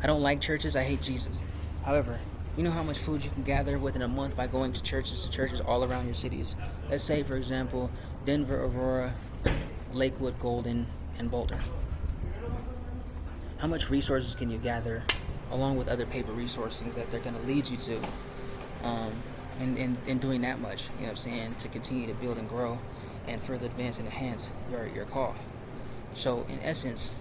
I don't like churches. I hate Jesus. However, you know how much food you can gather within a month by going to churches all around your cities. Let's say, for example, Denver, Aurora, Lakewood, Golden, and Boulder. How much resources can you gather along with other paper resources that they're going to lead you to, um, and doing that much, you know what I'm saying, to continue to build and grow and further advance and enhance your call. So in essence,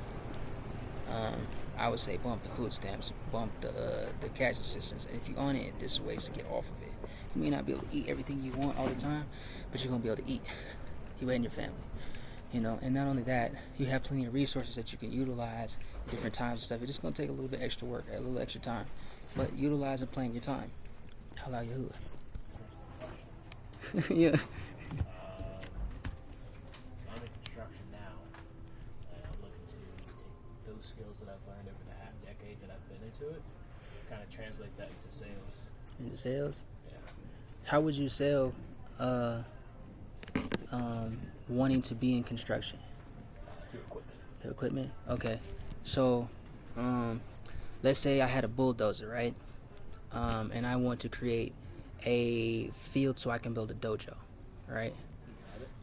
I would say bump the food stamps, bump the cash assistance. And if you're on it, this ways to get off of it. You may not be able to eat everything you want all the time, but you're going to be able to eat, you and your family. You know, and not only that, you have plenty of resources that you can utilize at different times and stuff. It's just going to take a little bit extra work, a little extra time. But utilize and plan your time. Allow your hood. Yeah. So I'm in construction now, and I'm looking to take those skills that I've learned over the half decade that I've been into it, kind of translate that into sales. Into sales? Yeah. How would you sell wanting to be in construction? Through equipment. The equipment? Okay. So, let's say I had a bulldozer, right? And I want to create a field so I can build a dojo, right?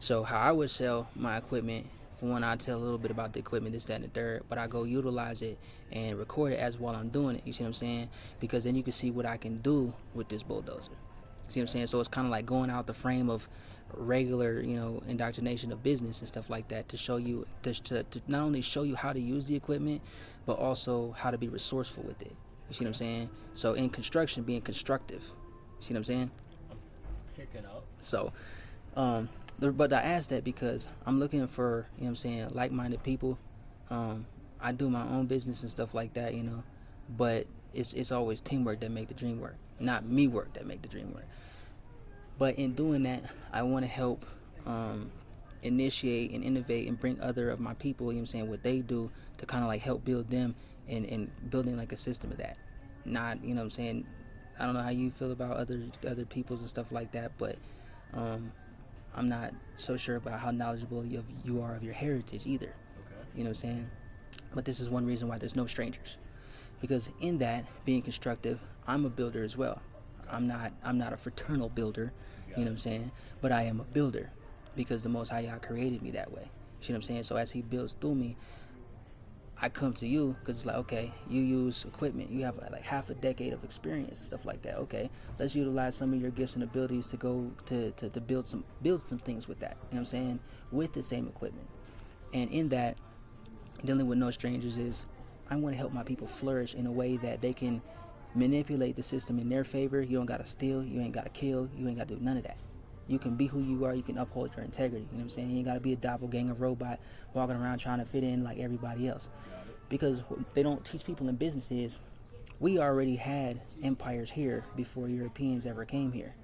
So how I would sell my equipment, for one, I tell a little bit about the equipment, this, that, and the third, but I go utilize it and record it as while I'm doing it, you see what I'm saying? Because then you can see what I can do with this bulldozer. See what I'm saying? So it's kind of like going out the frame of regular, you know, indoctrination of business and stuff like that to show you, to not only show you how to use the equipment, but also how to be resourceful with it. You see what I'm saying? So in construction, being constructive. See what I'm saying? I'm picking up. So, but I asked that because I'm looking for, you know what I'm saying, like-minded people. I do my own business and stuff like that, you know, but it's always teamwork that make the dream work, not me work that make the dream work. But in doing that, I want to help initiate and innovate and bring other of my people, you know what I'm saying, what they do to kind of like help build them and building like a system of that. Not, you know what I'm saying, I don't know how you feel about other peoples and stuff like that, but I'm not so sure about how knowledgeable you are of your heritage either. Okay. You know what I'm saying? But this is one reason why there's no strangers. Because in that, being constructive, I'm a builder as well. I'm not a fraternal builder, you know what I'm saying? But I am a builder because the Most High Yah created me that way. You know what I'm saying? So as He builds through me, I come to you because it's like, okay, you use equipment. You have like half a decade of experience and stuff like that. Okay, let's utilize some of your gifts and abilities to go to build some things with that. You know what I'm saying? With the same equipment. And in that, dealing with no strangers is, I want to help my people flourish in a way that they can manipulate the system in their favor. You don't got to steal. You ain't got to kill. You ain't got to do none of that. You can be who you are. You can uphold your integrity. You know what I'm saying? You ain't got to be a doppelganger robot walking around trying to fit in like everybody else. Because what they don't teach people in business is, we already had empires here before Europeans ever came here.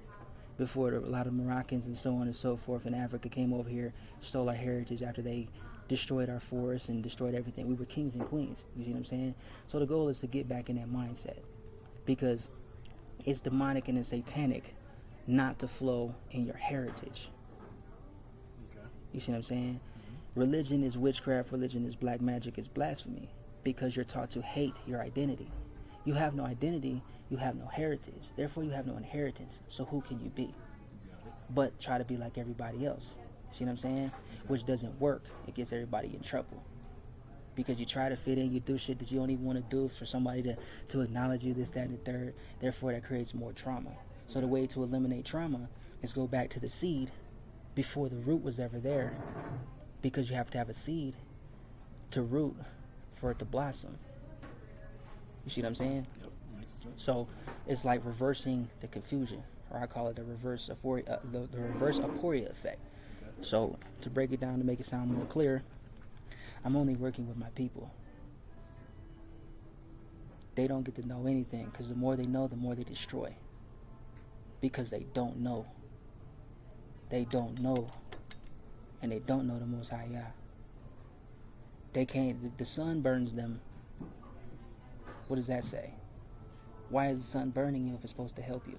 Before a lot of Moroccans and so on and so forth in Africa came over here, stole our heritage after they destroyed our forests and destroyed everything. We were kings and queens. You see what I'm saying? So the goal is to get back in that mindset. Because it's demonic and it's satanic not to flow in your heritage. Okay. You see what I'm saying? Religion is witchcraft, religion is black magic, is blasphemy, because you're taught to hate your identity. You have no identity, you have no heritage, therefore you have no inheritance. So who can you be? But try to be like everybody else. See what I'm saying? Which doesn't work. It gets everybody in trouble. Because you try to fit in, you do shit that you don't even want to do for somebody to acknowledge you, this, that, and the third. Therefore, that creates more trauma. So the way to eliminate trauma is go back to the seed before the root was ever there. Because you have to have a seed to root for it to blossom. You see what I'm saying? Yep. Makes sense. So it's like reversing the confusion, or I call it the reverse aporia effect. Okay. So to break it down to make it sound more clear, I'm only working with my people. They don't get to know anything, because the more they know, the more they destroy. Because they don't know. They don't know. And they don't know the Most High Yah. They can't, the sun burns them. What does that say? Why is the sun burning you if it's supposed to help you?